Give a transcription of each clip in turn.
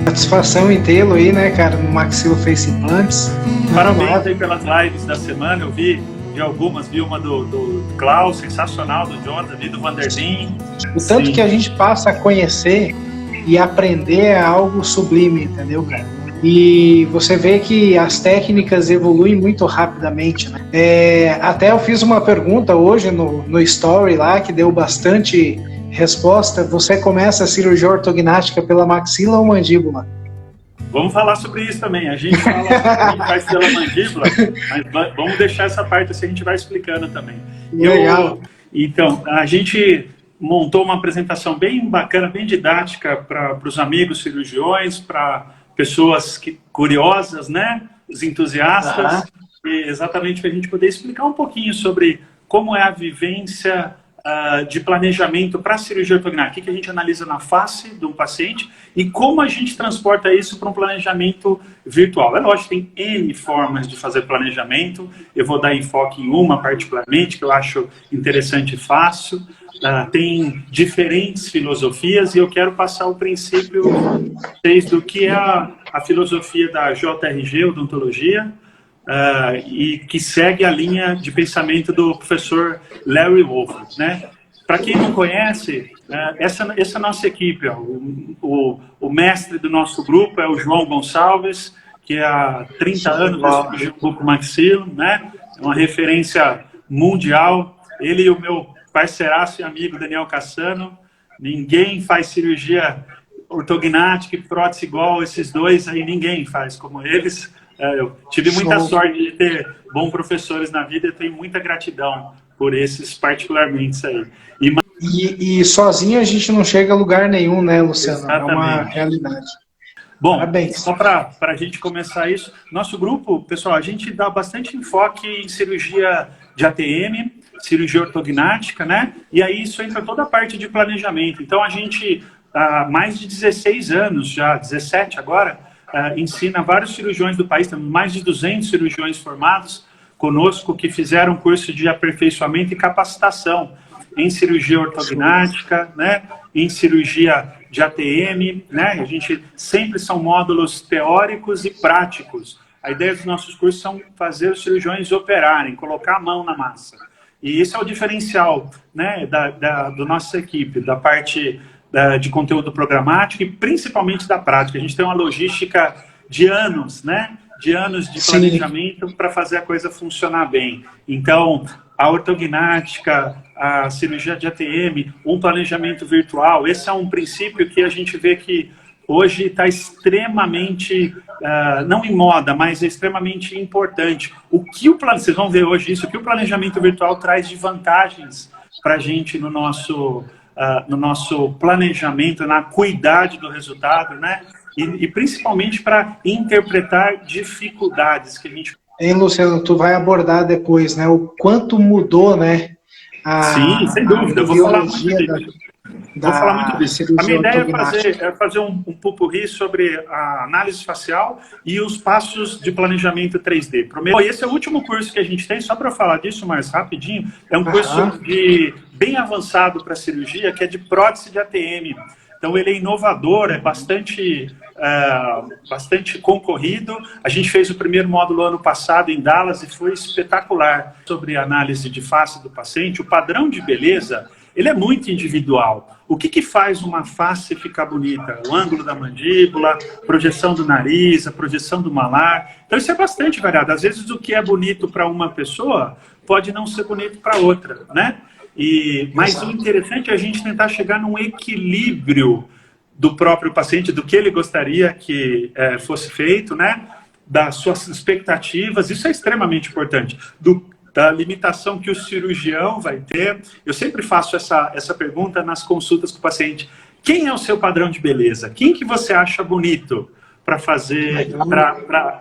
Satisfação em tê-lo aí, né, cara, no Maxilo Face Implants. Parabéns aí pelas lives da semana, eu vi algumas, vi uma do Klaus, sensacional, do Jonathan, vi do Vanderlin. O tanto que a gente passa a conhecer e aprender é algo sublime, entendeu, cara? E você vê que as técnicas evoluem muito rapidamente, né? Até eu fiz uma pergunta hoje no Story lá, que deu bastante resposta. Você começa a cirurgia ortognática pela maxila ou mandíbula? Vamos falar sobre isso também. A gente faz pela mandíbula, mas vamos deixar essa parte assim, a gente vai explicando também. Legal. Então, a gente montou uma apresentação bem bacana, bem didática para os amigos cirurgiões, para pessoas curiosas, né? Os entusiastas, exatamente para a gente poder explicar um pouquinho sobre como é a vivência de planejamento para a cirurgia ortognática, o que a gente analisa na face de um paciente e como a gente transporta isso para um planejamento virtual. É lógico, tem N formas de fazer planejamento, eu vou dar enfoque em uma particularmente, que eu acho interessante e fácil. Tem diferentes filosofias e eu quero passar o princípio do que é a filosofia da JRG, Odontologia, e que segue a linha de pensamento do professor Larry Wolff, né? Para quem não conhece, essa nossa equipe, o mestre do nosso grupo é o João Gonçalves, que há 30 anos faz cirurgia bucomaxilo, né? É uma referência mundial. Ele e o meu parceiraço e amigo Daniel Cassano, ninguém faz cirurgia ortognática e prótese igual esses dois, aí ninguém faz como eles. Eu tive muita sorte de ter bons professores na vida e tenho muita gratidão por esses particularmente aí. E sozinho a gente não chega a lugar nenhum, né, Luciano? Exatamente. É uma realidade. Bom, parabéns. Só para a gente começar isso, nosso grupo, pessoal, a gente dá bastante enfoque em cirurgia de ATM, cirurgia ortognática, né? E aí isso entra toda a parte de planejamento. Então a gente, há mais de 16 anos já, 17 agora, ensina vários cirurgiões do país, temos mais de 200 cirurgiões formados conosco que fizeram curso de aperfeiçoamento e capacitação em cirurgia ortognática, né, em cirurgia de ATM, né, a gente sempre são módulos teóricos e práticos. A ideia dos nossos cursos são fazer os cirurgiões operarem, colocar a mão na massa. E esse é o diferencial, né, da nossa equipe, da parte de conteúdo programático e principalmente da prática. A gente tem uma logística de anos, né? De anos de planejamento para fazer a coisa funcionar bem. Então, a ortognática, a cirurgia de ATM, um planejamento virtual, esse é um princípio que a gente vê que hoje está extremamente, não em moda, mas é extremamente importante. Vocês vão ver hoje isso, o que o planejamento virtual traz de vantagens para a gente no nosso planejamento, na cuidade do resultado, né? E principalmente para interpretar dificuldades que a gente... Hein, Luciano, tu vai abordar depois, né? O quanto mudou, né? Sim, sem dúvida, eu vou falar muito disso. Vou falar muito disso. A minha ideia é fazer um pupurri sobre a análise facial e os passos de planejamento 3D. Esse é o último curso que a gente tem, só para falar disso mais rapidinho, é um curso bem avançado para cirurgia, que é de prótese de ATM. Então ele é inovador, é bastante concorrido. A gente fez o primeiro módulo ano passado em Dallas e foi espetacular. Sobre a análise de face do paciente, o padrão de beleza, ele é muito individual. O que faz uma face ficar bonita? O ângulo da mandíbula, projeção do nariz, a projeção do malar. Então isso é bastante variado. Às vezes o que é bonito para uma pessoa pode não ser bonito para outra, né? Mas o interessante é a gente tentar chegar num equilíbrio do próprio paciente, do que ele gostaria que fosse feito, né? Das suas expectativas, isso é extremamente importante. Da limitação que o cirurgião vai ter. Eu sempre faço essa pergunta nas consultas com o paciente. Quem é o seu padrão de beleza? Quem que você acha bonito para fazer,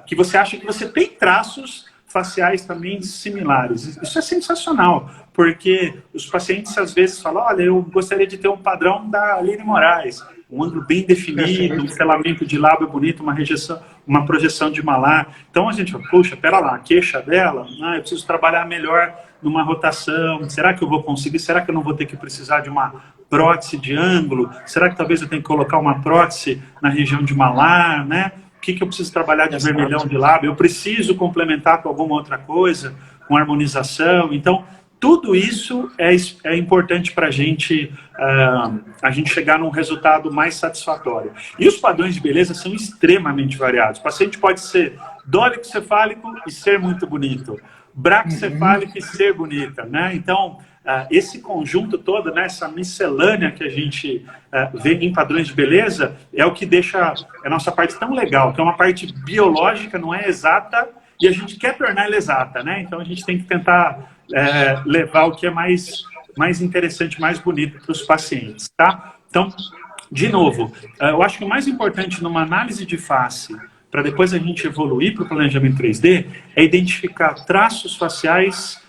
que você acha que você tem traços faciais também similares? Isso é sensacional, porque os pacientes às vezes falam, olha, eu gostaria de ter um padrão da Aline Moraes, um ângulo bem definido, um selamento de lábio bonito, uma projeção de malar. Então a gente fala, puxa, pera lá, a queixa dela, eu preciso trabalhar melhor numa rotação? Será que eu vou conseguir? Será que eu não vou ter que precisar de uma prótese de ângulo? Será que talvez eu tenha que colocar uma prótese na região de malar, né? O que eu preciso trabalhar de vermelhão de lábio? Eu preciso complementar com alguma outra coisa, com harmonização? Então, tudo isso é importante para a gente chegar num resultado mais satisfatório. E os padrões de beleza são extremamente variados. O paciente pode ser dólico-cefálico e ser muito bonito, braquicefálico e ser bonita, né? Então, esse conjunto todo, né, essa miscelânea que a gente vê em padrões de beleza, é o que deixa a nossa parte tão legal, que é uma parte biológica, não é exata, e a gente quer tornar ela exata, né? Então, a gente tem que tentar levar o que é mais interessante, mais bonito para os pacientes, tá? Então, de novo, eu acho que o mais importante numa análise de face, para depois a gente evoluir para o planejamento 3D, é identificar traços faciais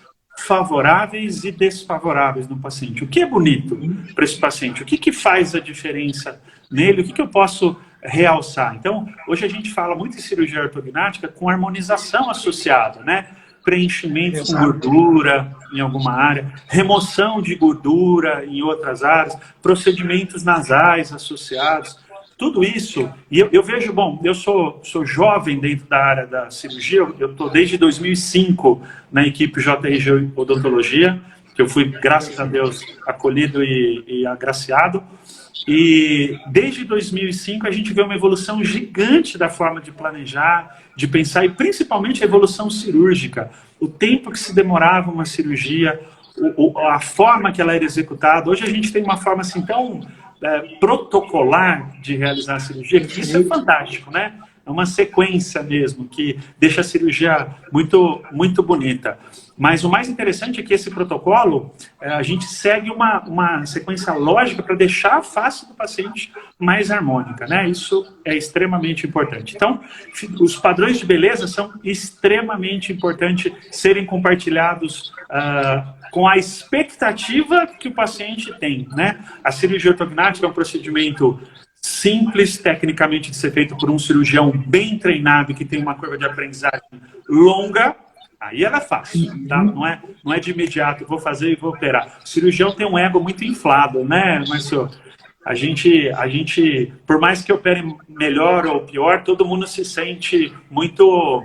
favoráveis e desfavoráveis no paciente. O que é bonito para esse paciente? O que faz a diferença nele? O que eu posso realçar? Então, hoje a gente fala muito em cirurgia ortognática com harmonização associada, né? Preenchimento com gordura em alguma área, remoção de gordura em outras áreas, procedimentos nasais associados, tudo isso. E eu vejo, bom, eu sou jovem dentro da área da cirurgia, eu estou desde 2005 na equipe JRG Odontologia, que eu fui, graças a Deus, acolhido e agraciado. E desde 2005 a gente vê uma evolução gigante da forma de planejar, de pensar, e principalmente a evolução cirúrgica. O tempo que se demorava uma cirurgia, a forma que ela era executada. Hoje a gente tem uma forma assim tão protocolar de realizar a cirurgia, que isso é fantástico, né? É uma sequência mesmo, que deixa a cirurgia muito, muito bonita. Mas o mais interessante é que esse protocolo, a gente segue uma sequência lógica para deixar a face do paciente mais harmônica, né? Isso é extremamente importante. Então, os padrões de beleza são extremamente importantes serem compartilhados com a expectativa que o paciente tem, né? A cirurgia ortognática é um procedimento simples, tecnicamente, de ser feito por um cirurgião bem treinado, que tem uma curva de aprendizagem longa. Aí ela é fácil, tá? Não é de imediato, vou fazer e vou operar. O cirurgião tem um ego muito inflado, né, Marcio? A gente, por mais que opere melhor ou pior, todo mundo se sente muito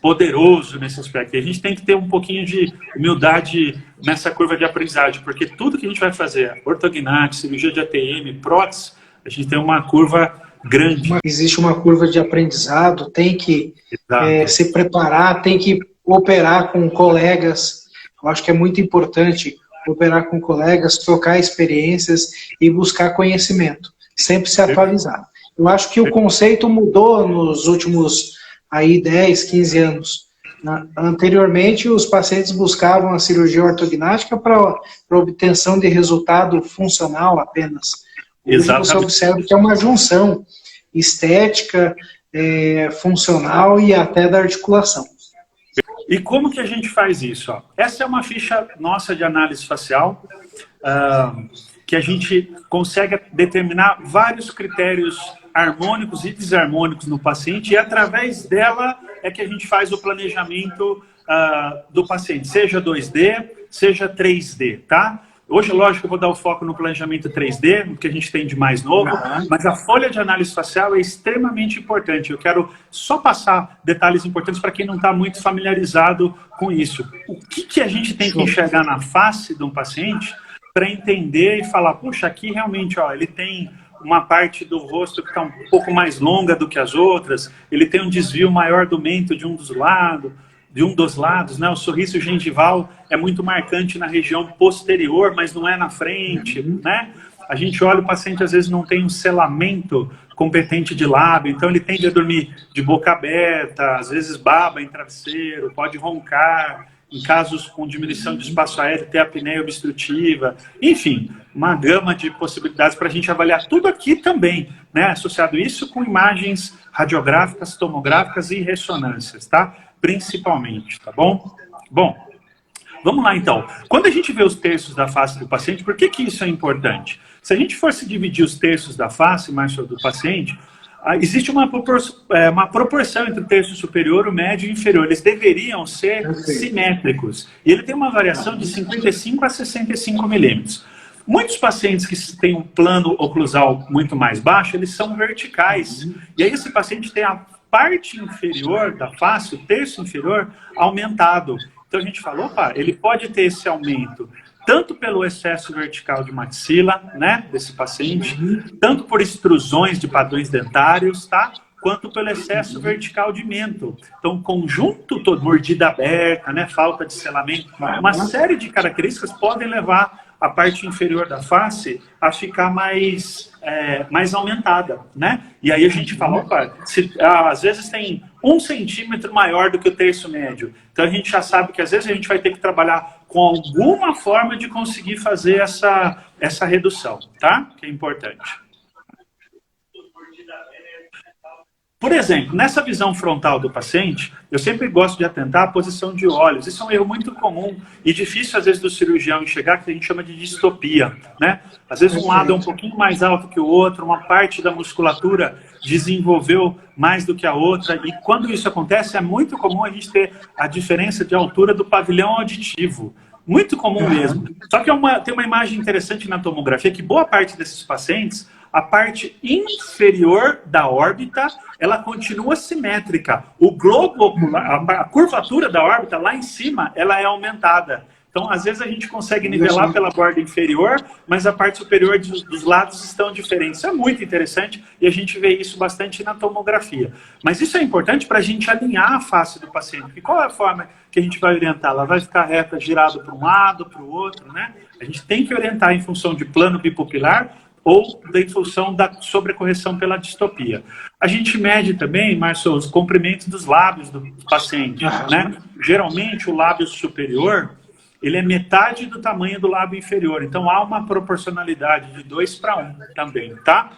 poderoso nesse aspecto. E a gente tem que ter um pouquinho de humildade nessa curva de aprendizagem, porque tudo que a gente vai fazer, ortognática, cirurgia de ATM, prótese, a gente tem uma curva grande. Existe uma curva de aprendizado, tem que se preparar, tem que operar com colegas. Eu acho que é muito importante operar com colegas, trocar experiências e buscar conhecimento, sempre se atualizar. Eu acho que o conceito mudou nos últimos aí 10, 15 anos. Anteriormente, os pacientes buscavam a cirurgia ortognática para obtenção de resultado funcional apenas. Hoje você observa que é uma junção estética, funcional e até da articulação. E como que a gente faz isso? Essa é uma ficha nossa de análise facial, que a gente consegue determinar vários critérios harmônicos e desarmônicos no paciente, e através dela é que a gente faz o planejamento do paciente, seja 2D, seja 3D, tá? Hoje, lógico, eu vou dar o foco no planejamento 3D, o que a gente tem de mais novo, mas a folha de análise facial é extremamente importante. Eu quero só passar detalhes importantes para quem não está muito familiarizado com isso. O que a gente tem que enxergar na face de um paciente para entender e falar, puxa, aqui realmente ele tem uma parte do rosto que está um pouco mais longa do que as outras, ele tem um desvio maior do mento de um dos lados, né? O sorriso gengival é muito marcante na região posterior, mas não é na frente, né? A gente olha, o paciente às vezes não tem um selamento competente de lábio, então ele tende a dormir de boca aberta, às vezes baba em travesseiro, pode roncar, em casos com diminuição de espaço aéreo, ter apneia obstrutiva, enfim, uma gama de possibilidades para a gente avaliar tudo aqui também, né? Associado isso com imagens radiográficas, tomográficas e ressonâncias, tá? Principalmente, tá bom? Bom, vamos lá então. Quando a gente vê os terços da face do paciente, por que isso é importante? Se a gente fosse dividir os terços da face, Márcio, do paciente, Existe uma proporção entre o terço superior, o médio e o inferior. Eles deveriam ser simétricos. E ele tem uma variação de 55 a 65 milímetros. Muitos pacientes que têm um plano oclusal muito mais baixo, eles são verticais. E aí esse paciente tem a parte inferior da face, o terço inferior, aumentado. Então a gente falou, opa, ele pode ter esse aumento tanto pelo excesso vertical de maxila, né, desse paciente, tanto por extrusões de padrões dentários, tá? Quanto pelo excesso vertical de mento. Então, o conjunto todo, mordida aberta, né, falta de selamento, uma série de características podem levar a parte inferior da face a ficar mais aumentada, né? E aí a gente fala, opa, às vezes tem 1 centímetro maior do que o terço médio. Então a gente já sabe que às vezes a gente vai ter que trabalhar com alguma forma de conseguir fazer essa redução, tá? Que é importante. Por exemplo, nessa visão frontal do paciente, eu sempre gosto de atentar à posição de olhos. Isso é um erro muito comum e difícil, às vezes, do cirurgião enxergar, que a gente chama de distopia, né? Às vezes um lado é um pouquinho mais alto que o outro, uma parte da musculatura desenvolveu mais do que a outra, e quando isso acontece, é muito comum a gente ter a diferença de altura do pavilhão auditivo. Muito comum mesmo. Só que tem uma imagem interessante na tomografia, que boa parte desses pacientes, a parte inferior da órbita, ela continua simétrica. O globo ocular, a curvatura da órbita lá em cima, ela é aumentada. Então, às vezes a gente consegue nivelar pela borda inferior, mas a parte superior dos lados estão diferentes. Isso é muito interessante e a gente vê isso bastante na tomografia. Mas isso é importante para a gente alinhar a face do paciente. E qual é a forma que a gente vai orientar? Ela vai ficar reta, girada para um lado, para o outro, né? A gente tem que orientar em função de plano bipupilar ou em função da sobrecorreção pela distopia. A gente mede também, Márcio, os comprimentos dos lábios do paciente, né? Geralmente o lábio superior, ele é metade do tamanho do lábio inferior. Então há uma proporcionalidade de 2:1 também, tá?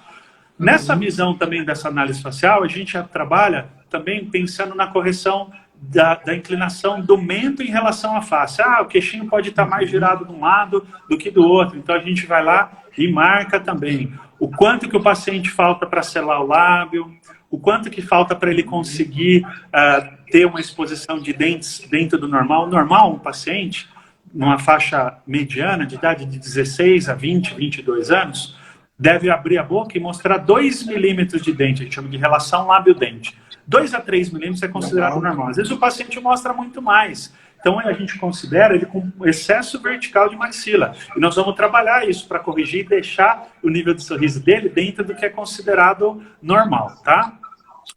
Nessa visão também dessa análise facial, a gente já trabalha também pensando na correção da inclinação do mento em relação à face. O queixinho pode estar mais girado de um lado do que do outro. Então a gente vai lá e marca também o quanto que o paciente falta para selar o lábio, o quanto que falta para ele conseguir ter uma exposição de dentes dentro do normal. Normal, um paciente, numa faixa mediana de idade de 16 a 20, 22 anos, deve abrir a boca e mostrar 2 milímetros de dente, a gente chama de relação lábio-dente. 2 a 3 milímetros é considerado normal. Às vezes o paciente mostra muito mais. Então a gente considera ele com excesso vertical de maxila. E nós vamos trabalhar isso para corrigir e deixar o nível de sorriso dele dentro do que é considerado normal, tá?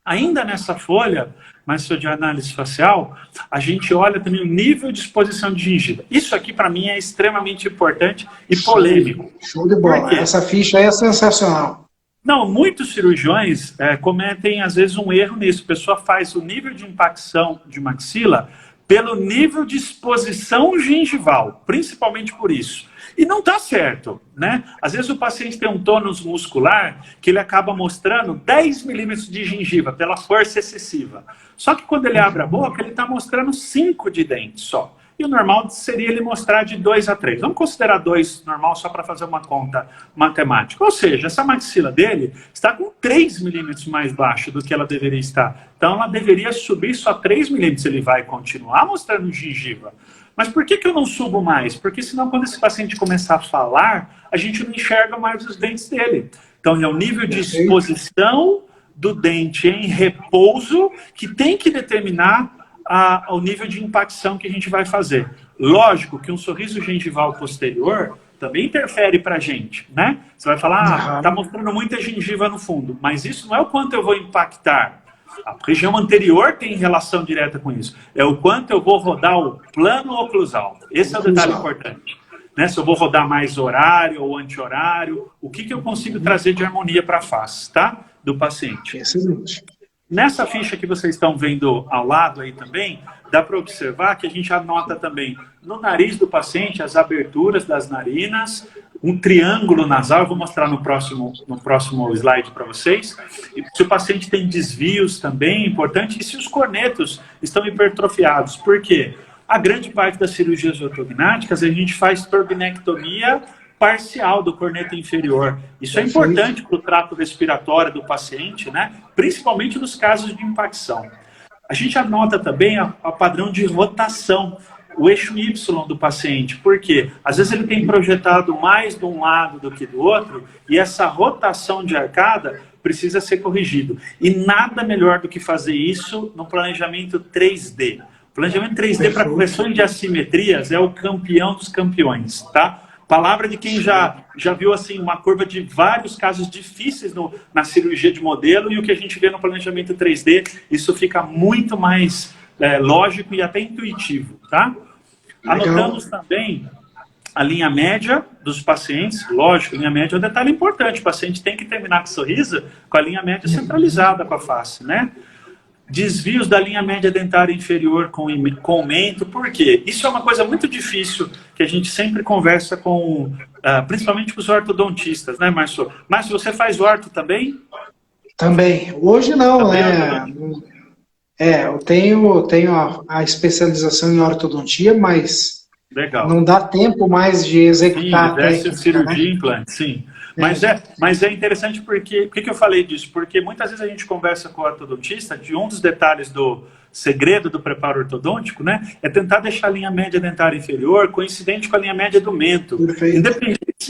Ainda nessa folha, mas de análise facial, a gente olha também o nível de exposição de gengiva. Isso aqui, para mim, é extremamente importante e polêmico. Show de bola. Essa ficha é sensacional. Não, muitos cirurgiões cometem, às vezes, um erro nisso. A pessoa faz o nível de impacção de maxila pelo nível de exposição gengival, principalmente por isso. E não está certo, né? Às vezes o paciente tem um tônus muscular que ele acaba mostrando 10 milímetros de gengiva pela força excessiva. Só que quando ele abre a boca, ele está mostrando 5 de dente só. E o normal seria ele mostrar de 2 a 3. Vamos considerar 2 normal só para fazer uma conta matemática. Ou seja, essa maxila dele está com 3 milímetros mais baixo do que ela deveria estar. Então ela deveria subir só 3 milímetros. Ele vai continuar mostrando gengiva. Mas por que eu não subo mais? Porque senão quando esse paciente começar a falar, a gente não enxerga mais os dentes dele. Então é o nível de exposição do dente em repouso que tem que determinar o nível de impacção que a gente vai fazer. Lógico que um sorriso gengival posterior também interfere para a gente, né? Você vai falar, tá mostrando muita gengiva no fundo, mas isso não é o quanto eu vou impactar. A região anterior tem relação direta com isso. É o quanto eu vou rodar o plano oclusal. Esse é o detalhe importante. Né? Se eu vou rodar mais horário ou anti-horário, o que eu consigo trazer de harmonia para a face, tá? Do paciente. Excelente. Nessa ficha que vocês estão vendo ao lado aí também, dá para observar que a gente anota também no nariz do paciente as aberturas das narinas, um triângulo nasal, eu vou mostrar no próximo slide para vocês. E se o paciente tem desvios também, importante, e se os cornetos estão hipertrofiados. Por quê? A grande parte das cirurgias ortognáticas a gente faz turbinectomia parcial do corneto inferior. Isso é importante para o trato respiratório do paciente, né? Principalmente nos casos de impacção. A gente anota também a padrão de rotação, o eixo Y do paciente. Por quê? Às vezes ele tem projetado mais de um lado do que do outro, e essa rotação de arcada precisa ser corrigido. E nada melhor do que fazer isso no planejamento 3D. O planejamento 3D para correções de assimetrias é o campeão dos campeões, tá? Palavra de quem já viu assim, uma curva de vários casos difíceis na cirurgia de modelo, e o que a gente vê no planejamento 3D, isso fica muito mais lógico e até intuitivo, tá? Anotamos também a linha média dos pacientes. Lógico, a linha média é um detalhe importante. O paciente tem que terminar com sorriso com a linha média centralizada com a face, né? Desvios da linha média dentária inferior com aumento. Por quê? Isso é uma coisa muito difícil que a gente sempre conversa com, principalmente com os ortodontistas, né, Márcio? Márcio, você faz orto também? Também. Hoje não, também, né? Eu tenho a especialização em ortodontia, mas legal. Não dá tempo mais de executar a técnica, cirurgia, né? Implante, sim. Mas é interessante porque... Por que eu falei disso? Porque muitas vezes a gente conversa com o ortodontista de um dos detalhes do segredo do preparo ortodôntico, né? É tentar deixar a linha média dentária inferior coincidente com a linha média do mento.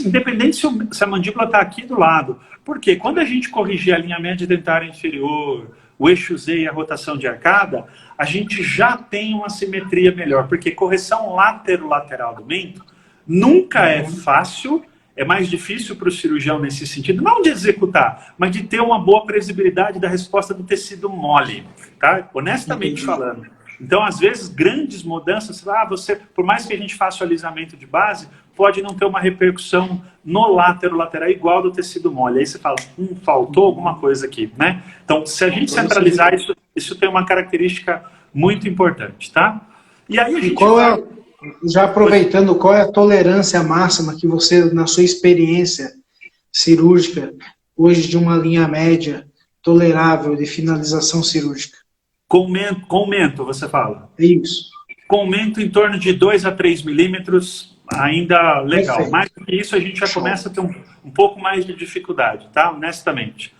Independente se a mandíbula está aqui do lado. Porque quando a gente corrigir a linha média dentária inferior, o eixo Z e a rotação de arcada, a gente já tem uma simetria melhor, porque correção lateral do mento nunca é fácil, é mais difícil para o cirurgião nesse sentido, não de executar, mas de ter uma boa previsibilidade da resposta do tecido mole, tá? Honestamente falando. Então, às vezes, grandes mudanças, por mais que a gente faça o alisamento de base, pode não ter uma repercussão no lateral igual do tecido mole. Aí você fala, faltou alguma coisa aqui, né? Então, se a gente centralizar, isso tem uma característica muito importante, tá? E aí a gente já aproveitando, qual é a tolerância máxima que você, na sua experiência cirúrgica, hoje de uma linha média tolerável de finalização cirúrgica? Com mento, você fala? Isso. Com mento em torno de 2 a 3 milímetros, ainda legal. Perfeito. Mais do que isso, a gente já começa a ter um pouco mais de dificuldade, tá? Honestamente.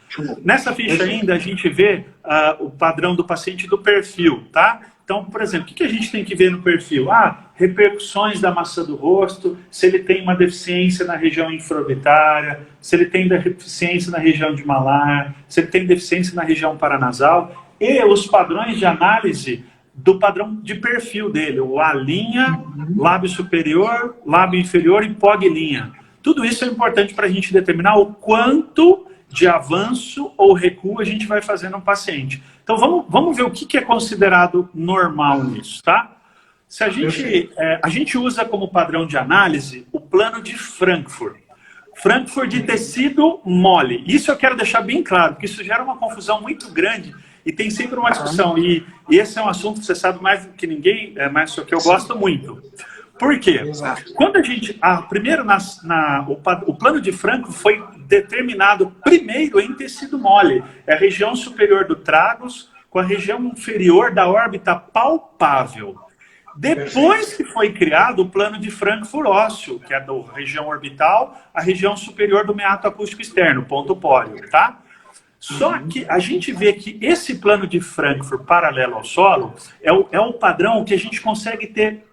Nessa ficha ainda, a gente vê o padrão do paciente do perfil, tá? Então, por exemplo, o que a gente tem que ver no perfil? Repercussões da maçã do rosto, se ele tem uma deficiência na região infraorbitária, se ele tem deficiência na região de malar, se ele tem deficiência na região paranasal, e os padrões de análise do padrão de perfil dele, o A-linha, lábio superior, lábio inferior e POG-linha. Tudo isso é importante para a gente determinar o quanto de avanço ou recuo a gente vai fazer no paciente. Então vamos ver o que é considerado normal nisso, tá? Se a gente usa como padrão de análise o plano de Frankfurt. Frankfurt de tecido mole. Isso eu quero deixar bem claro, porque isso gera uma confusão muito grande e tem sempre uma discussão. E esse é um assunto que você sabe mais do que ninguém, mas só que eu gosto muito. Por quê? Exato. Quando a gente... primeiro, o plano de Frankfurt foi determinado primeiro em tecido mole. É a região superior do tragus com a região inferior da órbita palpável. Depois que foi criado o plano de Frankfurt ósseo, que é da região orbital, a região superior do meato acústico externo, ponto póreo, tá? Só que a gente vê que esse plano de Frankfurt paralelo ao solo é o padrão que a gente consegue ter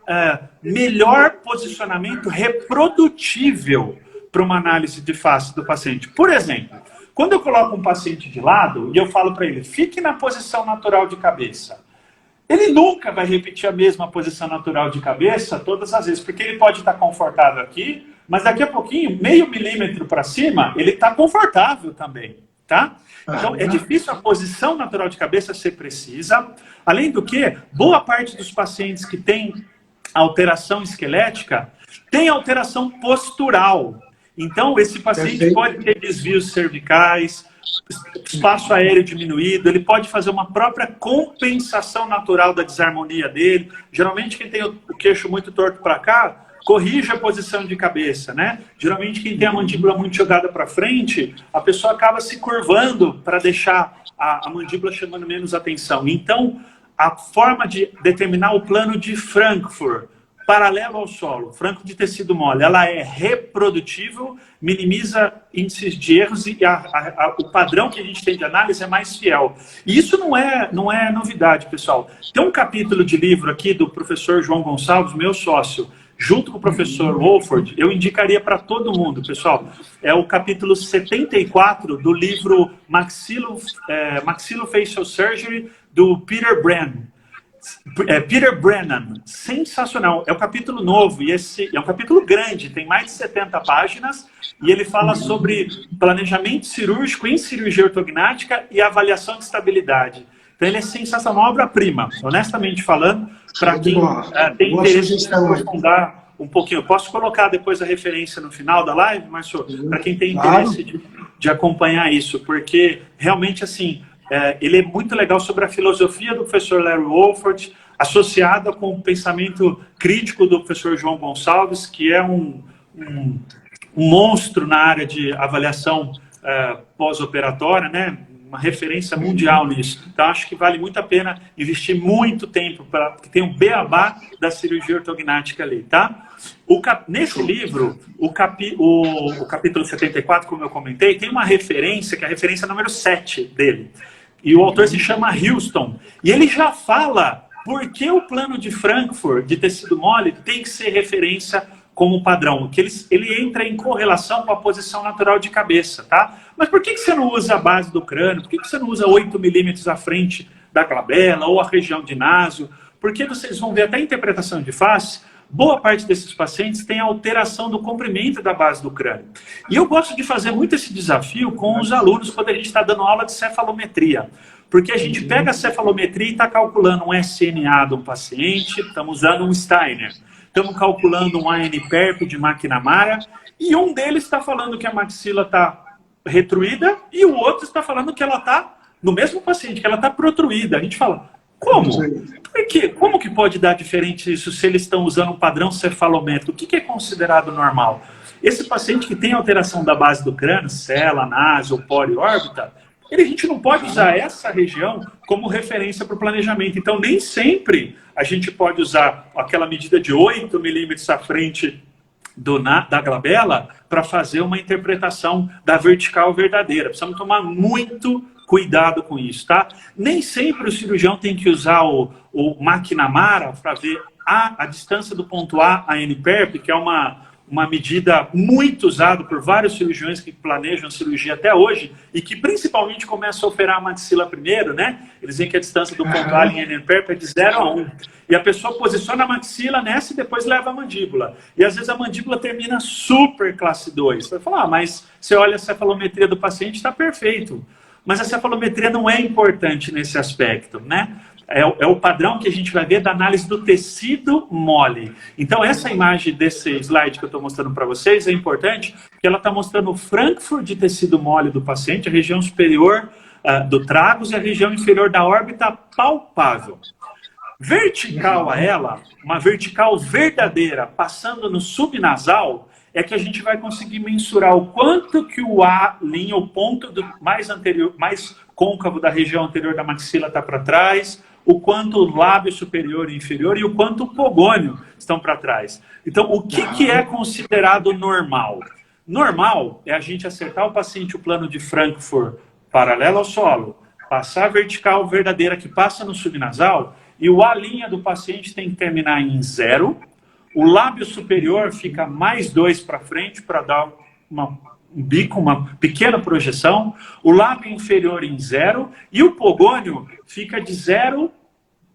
melhor posicionamento reprodutível para uma análise de face do paciente. Por exemplo, quando eu coloco um paciente de lado e eu falo para ele, fique na posição natural de cabeça, ele nunca vai repetir a mesma posição natural de cabeça todas as vezes, porque ele pode estar confortável aqui, mas daqui a pouquinho, meio milímetro para cima, ele está confortável também. Tá? Então, é difícil a posição natural de cabeça ser precisa. Além do que, boa parte dos pacientes que têm alteração esquelética tem alteração postural. Então, esse paciente pode ter desvios cervicais, espaço aéreo diminuído, ele pode fazer uma própria compensação natural da desarmonia dele. Geralmente, quem tem o queixo muito torto para cá, corrige a posição de cabeça, né? Geralmente, quem tem a mandíbula muito jogada para frente, a pessoa acaba se curvando para deixar a mandíbula chamando menos atenção. Então, a forma de determinar o plano de Frankfurt paralelo ao solo, franco de tecido mole, ela é reprodutível, minimiza índices de erros e o padrão que a gente tem de análise é mais fiel. E isso não é novidade, pessoal. Tem um capítulo de livro aqui do professor João Gonçalves, meu sócio, junto com o professor Wolford, eu indicaria para todo mundo, pessoal. É o capítulo 74 do livro Maxillofacial Surgery, do Peter Brennan, sensacional. É um capítulo novo, e esse é um capítulo grande, tem mais de 70 páginas, e ele fala sobre planejamento cirúrgico em cirurgia ortognática e avaliação de estabilidade. Então ele é sensacional, uma obra-prima, honestamente falando, para quem tem interesse em aprofundar um pouquinho. Eu posso colocar depois a referência no final da live, mas para quem tem interesse de acompanhar isso, porque realmente assim... ele é muito legal sobre a filosofia do professor Larry Wolford, associada com o pensamento crítico do professor João Gonçalves, que é um monstro na área de avaliação pós-operatória, né? Uma referência mundial nisso. Então, acho que vale muito a pena investir muito tempo, porque tem um beabá da cirurgia ortognática ali, tá? Nesse livro, o capítulo 74, como eu comentei, tem uma referência, que é a referência número 7 dele. E o autor se chama Houston. E ele já fala por que o plano de Frankfurt, de tecido mole, tem que ser referência como padrão. Que ele entra em correlação com a posição natural de cabeça, tá? Mas por que você não usa a base do crânio? Por que você não usa 8 milímetros à frente da glabela ou a região de naso? Porque vocês vão ver até a interpretação de face, boa parte desses pacientes tem alteração do comprimento da base do crânio. E eu gosto de fazer muito esse desafio com os alunos quando a gente está dando aula de cefalometria. Porque a gente pega a cefalometria e está calculando um SNA de um paciente, estamos usando um Steiner, estamos calculando um ANPERP de McNamara, e um deles está falando que a maxila está retruída e o outro está falando que ela está, no mesmo paciente, que ela está protruída. A gente fala, como? Por quê? Como que pode dar diferente isso se eles estão usando um padrão cefalométrico? O que é considerado normal? Esse paciente que tem alteração da base do crânio, cela, naso, poliórbita, a gente não pode usar essa região como referência para o planejamento. Então, nem sempre a gente pode usar aquela medida de 8 milímetros à frente da glabela para fazer uma interpretação da vertical verdadeira. Precisamos tomar muito cuidado com isso, tá? Nem sempre o cirurgião tem que usar o McNamara para ver a distância do ponto A a NPERP, que é uma medida muito usada por vários cirurgiões que planejam cirurgia até hoje e que principalmente começam a operar a maxila primeiro, né? Eles veem que a distância do ponto A em NPERP é de 0 a 1. E a pessoa posiciona a maxila nessa e depois leva a mandíbula. E às vezes a mandíbula termina super classe 2. Você vai falar, mas você olha a cefalometria do paciente, está perfeito. Mas a cefalometria não é importante nesse aspecto, né? É o padrão que a gente vai ver da análise do tecido mole. Então, essa imagem desse slide que eu estou mostrando para vocês é importante, porque ela está mostrando o Frankfurt de tecido mole do paciente, a região superior do tragus e a região inferior da órbita palpável. Vertical a ela, uma vertical verdadeira, passando no subnasal, é que a gente vai conseguir mensurar o quanto que o A linha, o ponto mais anterior, mais côncavo da região anterior da maxila está para trás, o quanto o lábio superior e inferior e o quanto o pogônio estão para trás. Então, o que é considerado normal? Normal é a gente acertar o paciente o plano de Frankfurt paralelo ao solo, passar a vertical verdadeira que passa no subnasal e o A' do paciente tem que terminar em 0. O lábio superior fica mais 2 para frente para dar um bico, uma pequena projeção. O lábio inferior em 0 e o pogônio fica de 0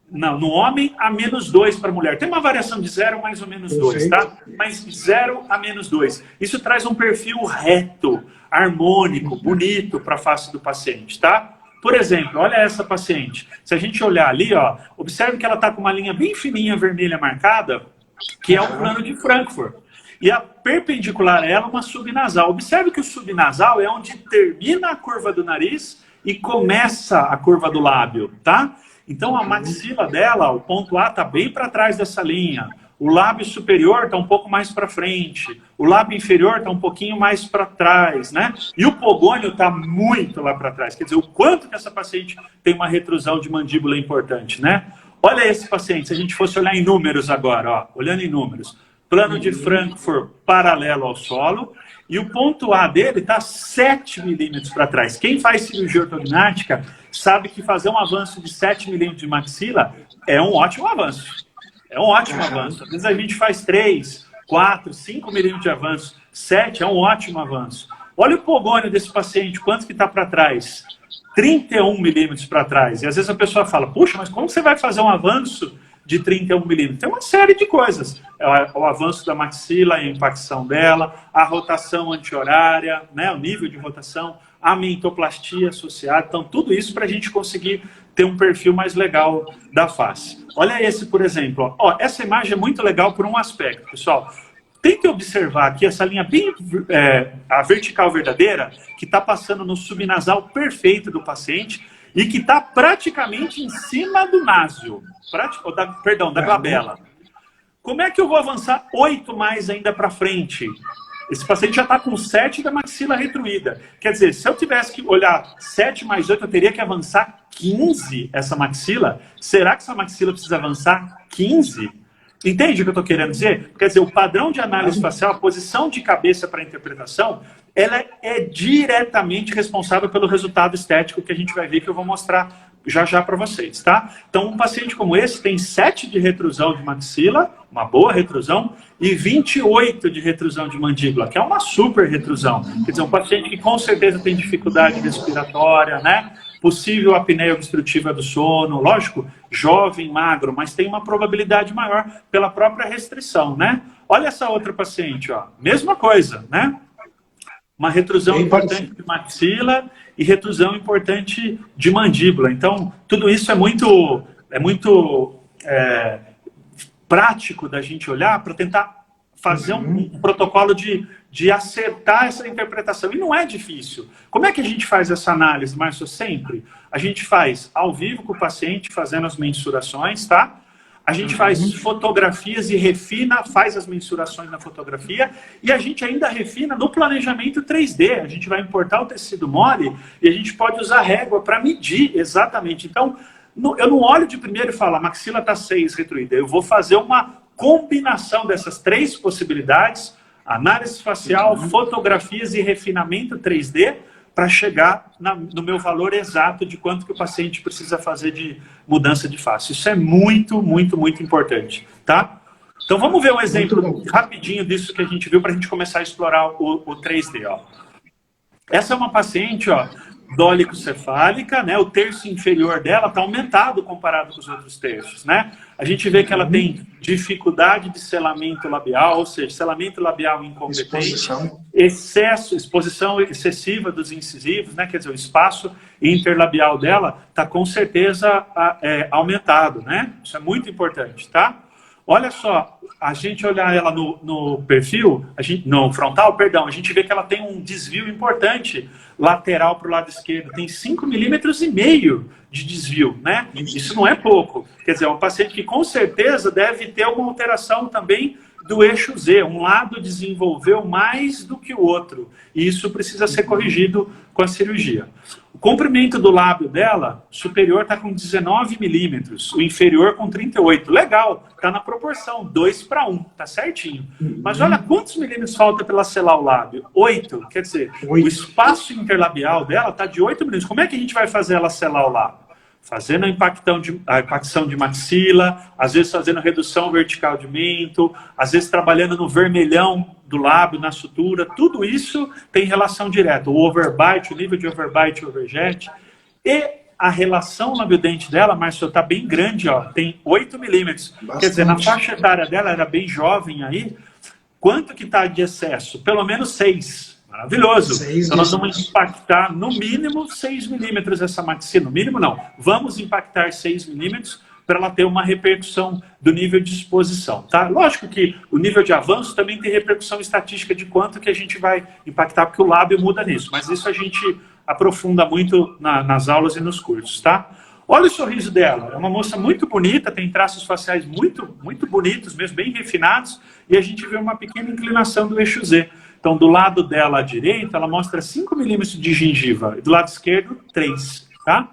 no homem a menos 2 para a mulher. Tem uma variação de 0 mais ou menos 2, tá? Mas 0 a menos 2. Isso traz um perfil reto, harmônico, bonito para a face do paciente, tá? Por exemplo, olha essa paciente. Se a gente olhar ali, ó, observe que ela está com uma linha bem fininha vermelha marcada, que é o plano de Frankfurt. E a perpendicular a ela, uma subnasal. Observe que o subnasal é onde termina a curva do nariz e começa a curva do lábio, tá? Então, a maxila dela, o ponto A está bem para trás dessa linha. O lábio superior está um pouco mais para frente. O lábio inferior está um pouquinho mais para trás, né? E o pogônio está muito lá para trás. Quer dizer, o quanto que essa paciente tem uma retrusão de mandíbula importante, né? Olha esse paciente, se a gente fosse olhar em números agora, ó, olhando em números. Plano de Frankfurt paralelo ao solo, e o ponto A dele está 7 milímetros para trás. Quem faz cirurgia ortognática sabe que fazer um avanço de 7 milímetros de maxila é um ótimo avanço. É um ótimo avanço. Às vezes a gente faz 3, 4, 5 milímetros de avanço. 7 é um ótimo avanço. Olha o pogônio desse paciente, quanto que está para trás? 31 milímetros para trás. E às vezes a pessoa fala, puxa, mas como você vai fazer um avanço de 31 milímetros? Tem uma série de coisas. O avanço da maxila, a impacção dela, a rotação anti-horária, né, o nível de rotação, a mentoplastia associada. Então, tudo isso para a gente conseguir ter um perfil mais legal da face. Olha esse, por exemplo. Ó, essa imagem é muito legal por um aspecto, pessoal. Tem que observar aqui essa linha bem, a vertical verdadeira, que está passando no subnasal perfeito do paciente e que está praticamente em cima do násio, da glabela. Como é que eu vou avançar 8 mais ainda para frente? Esse paciente já está com 7 da maxila retruída. Quer dizer, se eu tivesse que olhar 7 mais 8, eu teria que avançar 15 essa maxila. Será que essa maxila precisa avançar 15? Entende o que eu estou querendo dizer? Quer dizer, o padrão de análise facial, a posição de cabeça para a interpretação, ela é diretamente responsável pelo resultado estético que a gente vai ver, que eu vou mostrar já para vocês, tá? Então, um paciente como esse tem 7 de retrusão de maxila, uma boa retrusão, e 28 de retrusão de mandíbula, que é uma super retrusão. Quer dizer, um paciente que com certeza tem dificuldade respiratória, né? Possível apneia obstrutiva do sono, lógico, jovem, magro, mas tem uma probabilidade maior pela própria restrição, né? Olha essa outra paciente, ó, mesma coisa, né? Uma retrusão importante de maxila e retrusão importante de mandíbula. Então, tudo isso é muito prático da gente olhar para tentar fazer um protocolo de acertar essa interpretação. E não é difícil. Como é que a gente faz essa análise, Márcio? Sempre. A gente faz ao vivo com o paciente, fazendo as mensurações, tá? A gente faz fotografias e refina, faz as mensurações na fotografia, e a gente ainda refina no planejamento 3D. A gente vai importar o tecido mole e a gente pode usar régua para medir exatamente. Então, eu não olho de primeiro e falo, a maxila está 6 retruída. Eu vou fazer uma combinação dessas 3 possibilidades, análise facial, fotografias e refinamento 3D, para chegar no meu valor exato de quanto que o paciente precisa fazer de mudança de face. Isso é muito, muito, muito importante, tá? Então vamos ver um exemplo rapidinho disso que a gente viu para a gente começar a explorar o 3D, ó. Essa é uma paciente, ó, dólico-cefálica, né? O terço inferior dela está aumentado comparado com os outros terços, né? A gente vê que ela tem dificuldade de selamento labial, ou seja, selamento labial incompetente, exposição excessiva dos incisivos, né? Quer dizer, o espaço interlabial dela está com certeza aumentado, né? Isso é muito importante, tá? Olha só, a gente olhar ela no perfil, no frontal, perdão, a gente vê que ela tem um desvio importante lateral para o lado esquerdo. Tem 5,5 milímetros de desvio, né? Isso não é pouco. Quer dizer, é um paciente que com certeza deve ter alguma alteração também do eixo Z. Um lado desenvolveu mais do que o outro. E isso precisa ser corrigido com a cirurgia. O comprimento do lábio dela, superior está com 19 milímetros, o inferior com 38. Legal, está na proporção, 2:1, tá certinho. Mas olha quantos milímetros falta para ela selar o lábio? 8, quer dizer, o espaço interlabial dela está de 8 milímetros. Como é que a gente vai fazer ela selar o lábio? Fazendo a impacção de maxila, às vezes fazendo redução vertical de mento, às vezes trabalhando no vermelhão do lábio, na sutura, tudo isso tem relação direta. O overbite, o nível de overbite e overjet. E a relação lábio-dente dela, Márcio, está bem grande, ó, tem 8 milímetros. Bastante. Quer dizer, na faixa etária dela, era bem jovem aí, quanto que está de excesso? Pelo menos 6. Maravilhoso. Então nós vamos impactar no mínimo 6 milímetros essa maxila. No mínimo não. Vamos impactar 6 milímetros para ela ter uma repercussão do nível de exposição, tá? Lógico que o nível de avanço também tem repercussão estatística de quanto que a gente vai impactar, porque o lábio muda nisso. Mas isso a gente aprofunda muito nas aulas e nos cursos, tá? Olha o sorriso dela. É uma moça muito bonita, tem traços faciais muito, muito bonitos, mesmo bem refinados, e a gente vê uma pequena inclinação do eixo Z. Então, do lado dela à direita, ela mostra 5 milímetros de gengiva, e do lado esquerdo, 3, tá?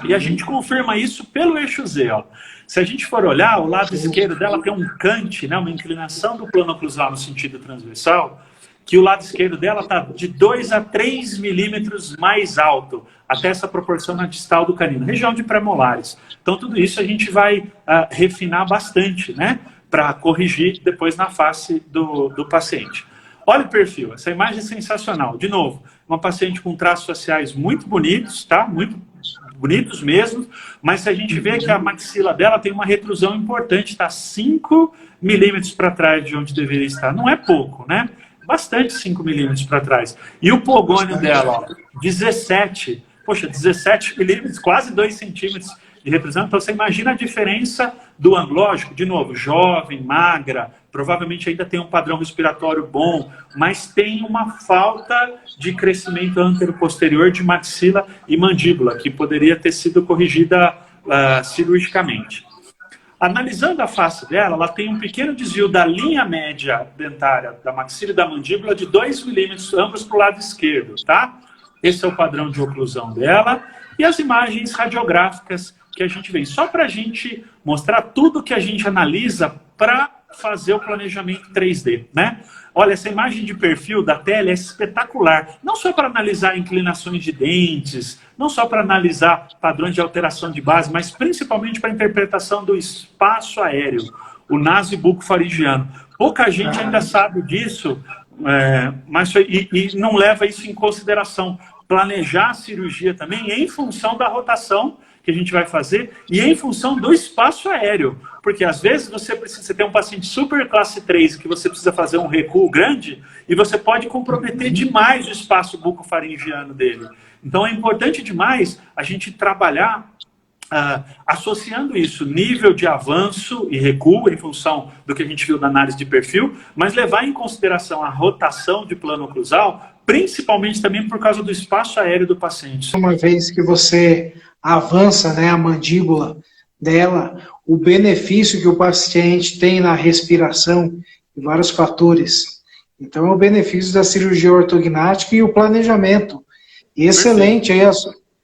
E a gente confirma isso pelo eixo Z. Ó. Se a gente for olhar, o lado esquerdo dela tem um cante, né, uma inclinação do plano oclusal no sentido transversal, que o lado esquerdo dela está de 2 a 3 milímetros mais alto, até essa proporção na distal do canino, região de pré-molares. Então, tudo isso a gente vai refinar bastante, né, para corrigir depois na face do paciente. Olha o perfil, essa imagem é sensacional. De novo, uma paciente com traços faciais muito bonitos, tá? Muito bonitos mesmo, mas se a gente vê que a maxila dela tem uma retrusão importante, está 5 milímetros para trás de onde deveria estar. Não é pouco, né? Bastante 5 milímetros para trás. E o pogônio dela, ó, 17. Poxa, 17 milímetros, quase 2 centímetros de retrusão. Então você imagina a diferença do ângulo. Lógico, de novo, jovem, magra, provavelmente ainda tem um padrão respiratório bom, mas tem uma falta de crescimento antero-posterior de maxila e mandíbula, que poderia ter sido corrigida cirurgicamente. Analisando a face dela, ela tem um pequeno desvio da linha média dentária da maxila e da mandíbula de 2 milímetros, ambos para o lado esquerdo, tá? Esse é o padrão de oclusão dela. E as imagens radiográficas que a gente vê. Só para a gente mostrar tudo que a gente analisa para fazer o planejamento 3D, né? Olha, essa imagem de perfil da tela é espetacular. Não só para analisar inclinações de dentes, não só para analisar padrões de alteração de base, mas principalmente para a interpretação do espaço aéreo, o naso-buco-faringiano. Pouca gente ainda sabe disso, mas não leva isso em consideração. Planejar a cirurgia também em função da rotação que a gente vai fazer e em função do espaço aéreo. Porque às vezes você tem um paciente super classe 3 que você precisa fazer um recuo grande e você pode comprometer demais o espaço bucofaringiano dele. Então é importante demais a gente trabalhar associando isso, nível de avanço e recuo em função do que a gente viu na análise de perfil, mas levar em consideração a rotação de plano oclusal, principalmente também por causa do espaço aéreo do paciente. Uma vez que você avança, né, a mandíbula dela, o benefício que o paciente tem na respiração e vários fatores. Então, é o benefício da cirurgia ortognática e o planejamento. Excelente aí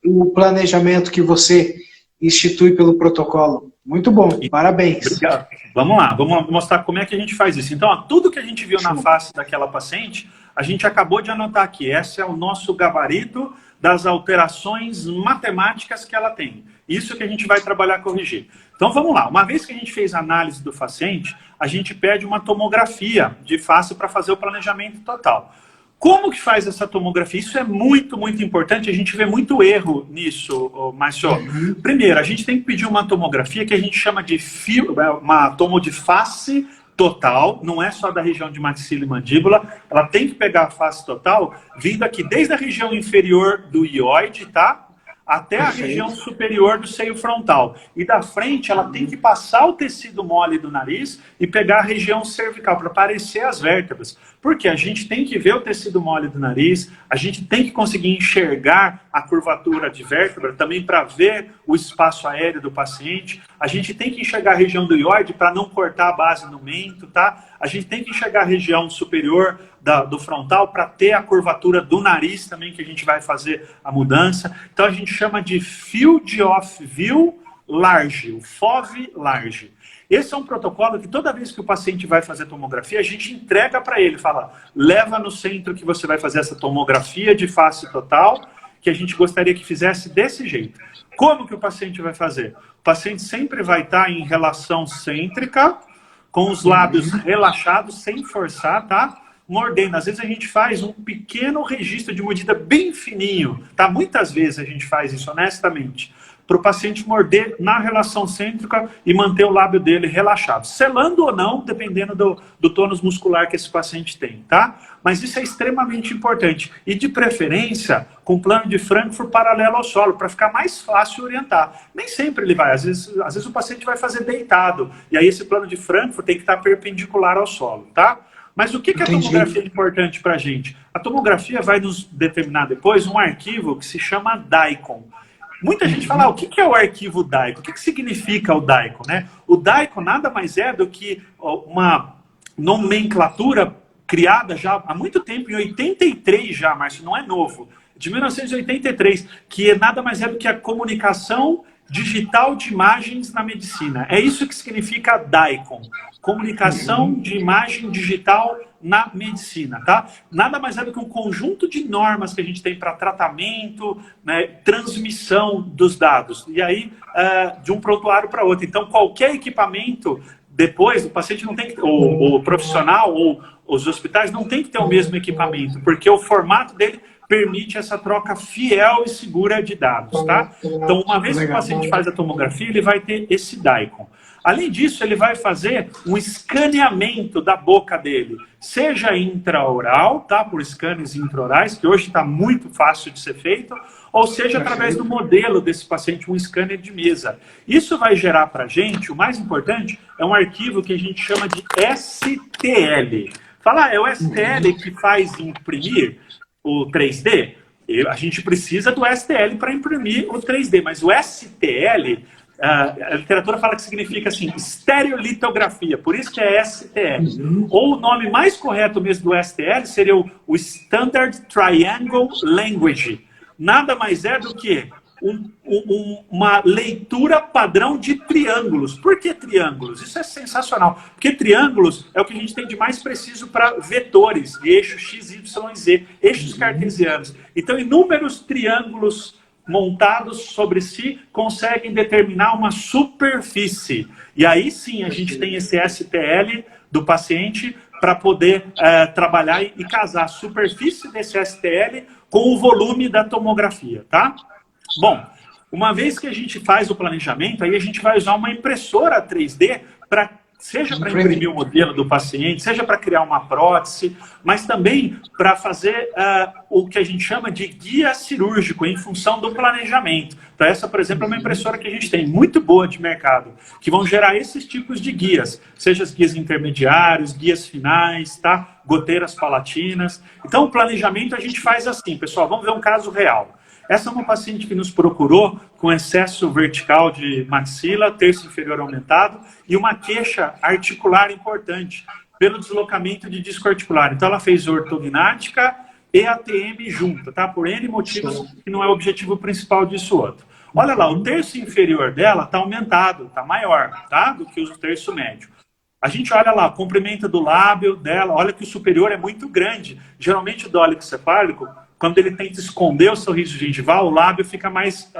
o planejamento que você institui pelo protocolo. Muito bom, parabéns. Obrigado. Vamos lá, vamos mostrar como é que a gente faz isso. Então, ó, tudo que a gente viu na face daquela paciente, a gente acabou de anotar aqui. Esse é o nosso gabarito das alterações matemáticas que ela tem. Isso que a gente vai trabalhar corrigir. Então vamos lá, uma vez que a gente fez a análise do paciente, a gente pede uma tomografia de face para fazer o planejamento total. Como que faz essa tomografia? Isso é muito, muito importante, a gente vê muito erro nisso, Márcio. Primeiro, a gente tem que pedir uma tomografia que a gente chama de uma tomo de face total, não é só da região de maxila e mandíbula, ela tem que pegar a face total, vindo aqui desde a região inferior do hioide, tá? Até a região superior do seio frontal. E da frente, ela tem que passar o tecido mole do nariz e pegar a região cervical, para aparecer as vértebras. Porque a gente tem que ver o tecido mole do nariz, a gente tem que conseguir enxergar a curvatura de vértebra, também para ver o espaço aéreo do paciente. A gente tem que enxergar a região do hioide para não cortar a base no mento, tá? A gente tem que enxergar a região superior do frontal para ter a curvatura do nariz também, que a gente vai fazer a mudança. Então a gente chama de Field of View Large, o FOV Large. Esse é um protocolo que toda vez que o paciente vai fazer tomografia, a gente entrega para ele, fala, leva no centro que você vai fazer essa tomografia de face total, que a gente gostaria que fizesse desse jeito. Como que o paciente vai fazer? O paciente sempre vai estar em relação cêntrica, com os lábios relaxados, sem forçar, tá? Mordendo. Às vezes a gente faz um pequeno registro de mordida bem fininho, tá? Muitas vezes a gente faz isso, honestamente, para o paciente morder na relação cêntrica e manter o lábio dele relaxado. Selando ou não, dependendo do tônus muscular que esse paciente tem, tá? Mas isso é extremamente importante. E de preferência, com plano de Frankfurt paralelo ao solo, para ficar mais fácil orientar. Nem sempre ele vai, às vezes o paciente vai fazer deitado, e aí esse plano de Frankfurt tem que estar perpendicular ao solo, tá? Mas o que a tomografia é importante para a gente? A tomografia vai nos determinar depois um arquivo que se chama DICOM. Muita gente fala, o que é o arquivo DICOM? O que significa o DICOM, né? O DICOM nada mais é do que uma nomenclatura criada já há muito tempo, em 83 já, mas não é novo. de 1983, que nada mais é do que a comunicação digital de imagens na medicina. É isso que significa DICOM, comunicação de imagem digital na medicina, tá? Nada mais é do que um conjunto de normas que a gente tem para tratamento, né, transmissão dos dados. E aí, de um prontuário para outro. Então, qualquer equipamento, depois, o paciente não tem que, o profissional ou os hospitais não tem que ter o mesmo equipamento, porque o formato dele permite essa troca fiel e segura de dados, tá? Então, uma vez que o paciente faz a tomografia, ele vai ter esse DICOM. Além disso, ele vai fazer um escaneamento da boca dele, seja intraoral, tá? Por scanners intraorais, que hoje está muito fácil de ser feito, ou seja, através do modelo desse paciente, um scanner de mesa. Isso vai gerar para a gente, o mais importante, é um arquivo que a gente chama de STL. Fala, é o STL que faz imprimir o 3D? A gente precisa do STL para imprimir o 3D, mas o STL, a literatura fala que significa assim, estereolitografia, por isso que é STL. Ou o nome mais correto mesmo do STL seria o Standard Triangle Language. Nada mais é do que uma leitura padrão de triângulos. Por que triângulos? Isso é sensacional. Porque triângulos é o que a gente tem de mais preciso para vetores, de eixo x, y e z, eixos cartesianos. Então, inúmeros triângulos montados sobre si conseguem determinar uma superfície. E aí sim a gente tem esse STL do paciente para poder trabalhar e casar a superfície desse STL com o volume da tomografia, tá? Bom, uma vez que a gente faz o planejamento, aí a gente vai usar uma impressora 3D para seja para imprimir o modelo do paciente, seja para criar uma prótese, mas também para fazer o que a gente chama de guia cirúrgico em função do planejamento. Então essa, por exemplo, é uma impressora que a gente tem muito boa de mercado, que vão gerar esses tipos de guias, seja as guias intermediários, guias finais, tá? Goteiras palatinas. Então o planejamento a gente faz assim, pessoal, vamos ver um caso real. Essa é uma paciente que nos procurou com excesso vertical de maxila, terço inferior aumentado e uma queixa articular importante pelo deslocamento de disco articular. Então ela fez ortognática e ATM junta, tá? Por N motivos que não é o objetivo principal disso outro. Olha lá, o terço inferior dela está aumentado, está maior, tá? Do que o terço médio. A gente olha lá, o comprimento do lábio dela, olha que o superior é muito grande. Geralmente o dólico cefálico, quando ele tenta esconder o sorriso gengival, o lábio fica mais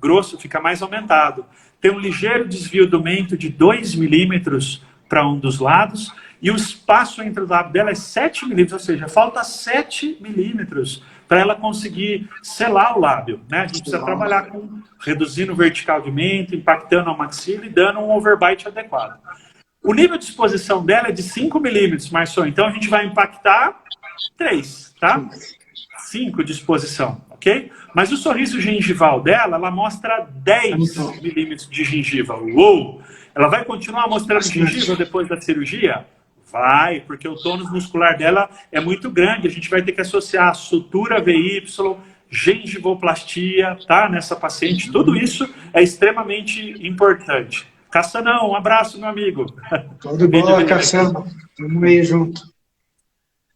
grosso, fica mais aumentado. Tem um ligeiro desvio do mento de 2 milímetros para um dos lados, e o espaço entre o lábio dela é 7 milímetros, ou seja, falta 7 milímetros para ela conseguir selar o lábio, né? A gente precisa trabalhar com reduzindo o vertical de mento, impactando a maxila e dando um overbite adequado. O nível de exposição dela é de 5 milímetros, Marçom, então a gente vai impactar 3, tá? 5 de exposição, ok? Mas o sorriso gengival dela, ela mostra 10 milímetros de gengiva. Uou! Ela vai continuar mostrando gengiva depois da cirurgia? Vai, porque o tônus muscular dela é muito grande. A gente vai ter que associar sutura VY, gengivoplastia, tá? Nessa paciente. Tudo isso é extremamente importante. Cassanão, um abraço, meu amigo. Tudo bom, Cassano. Vamos aí junto.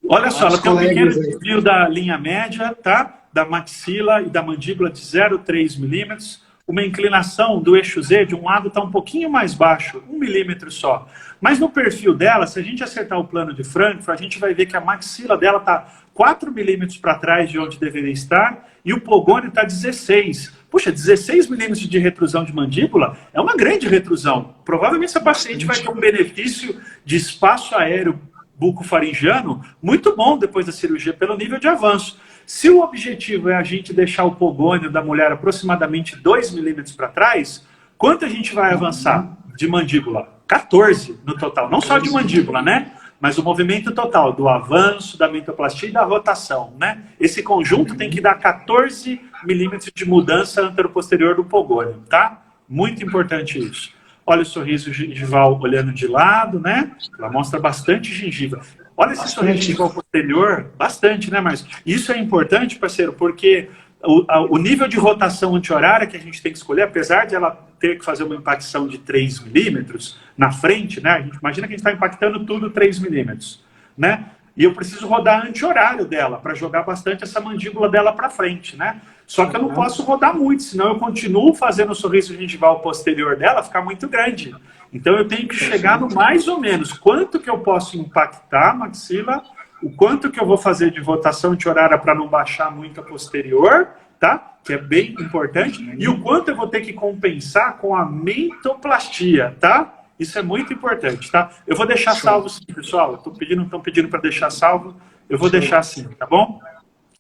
Olha só, ela tem um pequeno desvio da linha média, tá? Da maxila e da mandíbula de 0,3 milímetros. Uma inclinação do eixo Z de um lado está um pouquinho mais baixo, 1 milímetro só. Mas no perfil dela, se a gente acertar o plano de Frankfurt, a gente vai ver que a maxila dela está 4 milímetros para trás de onde deveria estar e o pogônio está 16. Puxa, 16 milímetros de retrusão de mandíbula é uma grande retrusão. Provavelmente essa paciente vai ter um benefício de espaço aéreo bucofaringiano muito bom depois da cirurgia, pelo nível de avanço. Se o objetivo é a gente deixar o pogônio da mulher aproximadamente 2 milímetros para trás, quanto a gente vai avançar de mandíbula? 14 no total. Não só de mandíbula, né? Mas o movimento total do avanço, da mentoplastia e da rotação, né? Esse conjunto tem que dar 14 milímetros de mudança anteroposterior do pogônio, tá? Muito importante isso. Olha o sorriso gengival olhando de lado, né? Ela mostra bastante gengiva. Olha esse sorriso gengival posterior, bastante, né, Márcio? Isso é importante, parceiro, porque o nível de rotação anti-horária que a gente tem que escolher, apesar de ela ter que fazer uma impacção de 3 milímetros na frente, né? A gente imagina que a gente está impactando tudo 3 milímetros, né? e eu preciso rodar anti-horário dela, para jogar bastante essa mandíbula dela para frente, né? Só que eu não posso rodar muito, senão eu continuo fazendo o sorriso gengival posterior dela ficar muito grande. Então eu tenho que chegar no mais ou menos quanto que eu posso impactar a maxila, o quanto que eu vou fazer de rotação anti-horária para não baixar muito a posterior, tá? Que é bem importante, e o quanto eu vou ter que compensar com a mentoplastia, tá? Isso é muito importante, tá? Eu vou deixar salvo sim, pessoal. Estão pedindo para deixar salvo, eu vou deixar sim, tá bom?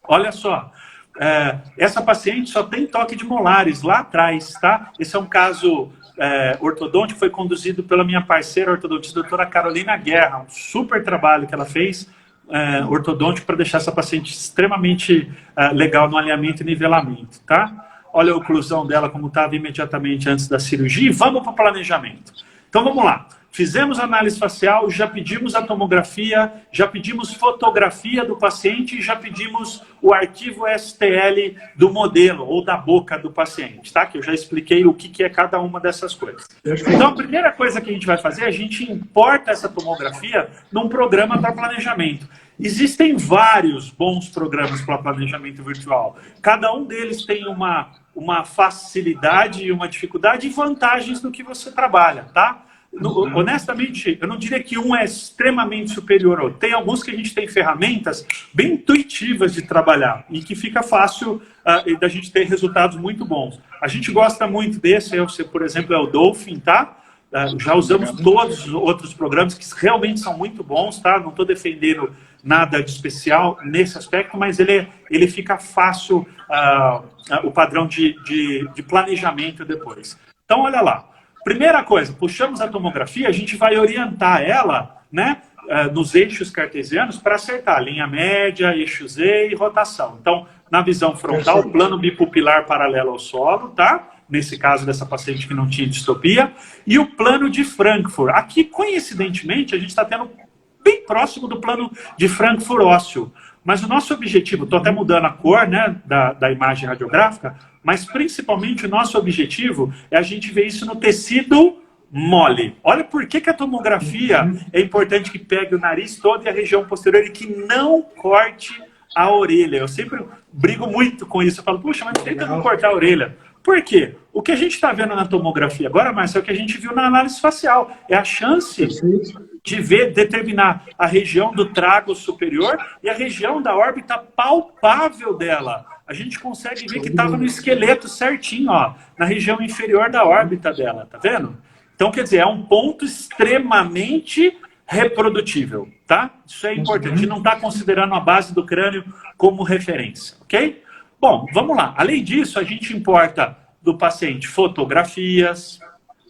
Olha só, essa paciente só tem toque de molares lá atrás, tá? Esse é um caso ortodôntico, foi conduzido pela minha parceira ortodontista, doutora Carolina Guerra, um super trabalho que ela fez, ortodôntico, para deixar essa paciente extremamente legal no alinhamento e nivelamento, tá? Olha a oclusão dela como estava imediatamente antes da cirurgia, e vamos para o planejamento. Então vamos lá, fizemos análise facial, já pedimos a tomografia, já pedimos fotografia do paciente e já pedimos o arquivo STL do modelo ou da boca do paciente, tá? Que eu já expliquei o que é cada uma dessas coisas. Então a primeira coisa que a gente vai fazer, a gente importa essa tomografia num programa para planejamento. Existem vários bons programas para planejamento virtual. Cada um deles tem uma facilidade e uma dificuldade e vantagens no que você trabalha, tá? Honestamente, eu não diria que um é extremamente superior ao outro. Tem alguns que a gente tem ferramentas bem intuitivas de trabalhar e que fica fácil da gente ter resultados muito bons. A gente gosta muito desse, por exemplo, é o Dolphin, tá? Já usamos todos os outros programas que realmente são muito bons, tá? Não estou defendendo nada de especial nesse aspecto, mas ele fica fácil o padrão de planejamento depois. Então, olha lá. Primeira coisa, puxamos a tomografia, a gente vai orientar ela, né, nos eixos cartesianos para acertar linha média, eixo Z e rotação. Então, na visão frontal, o plano bipupilar paralelo ao solo, tá? Nesse caso dessa paciente que não tinha distopia, e o plano de Frankfurt. Aqui, coincidentemente, a gente está tendo bem próximo do plano de Frankfurt ósseo. Mas o nosso objetivo, estou até mudando a cor, né, da imagem radiográfica, mas principalmente o nosso objetivo é a gente ver isso no tecido mole. Olha por que a tomografia é importante que pegue o nariz todo e a região posterior e que não corte a orelha. Eu sempre brigo muito com isso. Eu falo, puxa, mas tenta não cortar a orelha. Por quê? O que a gente está vendo na tomografia agora, Márcio, é o que a gente viu na análise facial. É a chance de determinar a região do trago superior e a região da órbita palpável dela. A gente consegue ver que estava no esqueleto certinho, ó, na região inferior da órbita dela, tá vendo? Então, quer dizer, é um ponto extremamente reprodutível, tá? Isso é importante. A gente não está considerando a base do crânio como referência, ok? Bom, vamos lá. Além disso, a gente importa do paciente fotografias,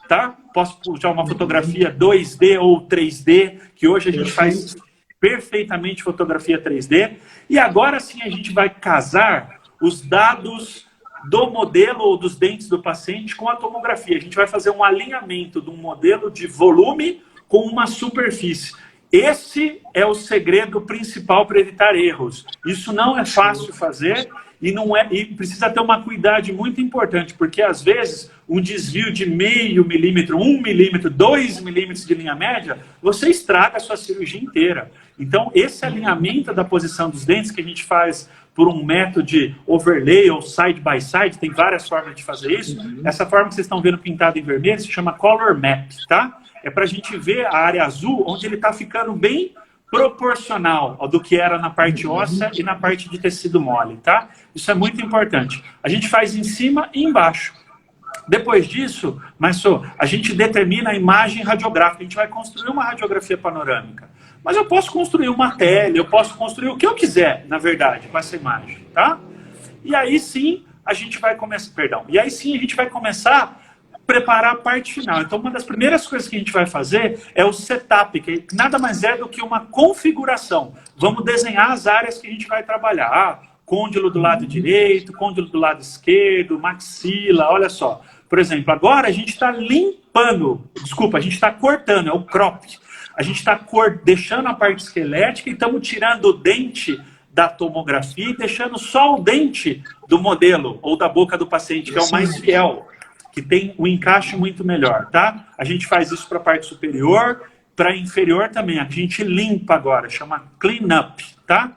tá? Posso puxar uma fotografia 2D ou 3D, que hoje a gente faz perfeitamente fotografia 3D. E agora sim a gente vai casar os dados do modelo ou dos dentes do paciente com a tomografia. A gente vai fazer um alinhamento de um modelo de volume com uma superfície. Esse é o segredo principal para evitar erros. Isso não é fácil fazer e precisa ter uma cuidado muito importante, porque às vezes um desvio de 0,5 milímetro, 1 milímetro, 2 milímetros de linha média, você estraga a sua cirurgia inteira. Então, esse alinhamento da posição dos dentes que a gente faz por um método de overlay ou side by side, tem várias formas de fazer isso. Essa forma que vocês estão vendo pintada em vermelho se chama color map, tá? É para a gente ver a área azul, onde ele está ficando bem proporcional ao do que era na parte óssea e na parte de tecido mole, tá? Isso é muito importante. A gente faz em cima e embaixo. Depois disso, a gente determina a imagem radiográfica. A gente vai construir uma radiografia panorâmica. Mas eu posso construir uma tele, eu posso construir o que eu quiser, na verdade, com essa imagem, tá? E aí sim, a gente vai começar, a preparar a parte final. Então, uma das primeiras coisas que a gente vai fazer é o setup, que nada mais é do que uma configuração. Vamos desenhar as áreas que a gente vai trabalhar. Côndilo do lado direito, côndilo do lado esquerdo, maxila, olha só. Por exemplo, agora a gente está a gente está cortando, é o crop. A gente está deixando a parte esquelética e estamos tirando o dente da tomografia e deixando só o dente do modelo ou da boca do paciente, que é o mais fiel, que tem um encaixe muito melhor, tá? A gente faz isso para a parte superior para inferior também. A gente limpa agora, chama clean up, tá?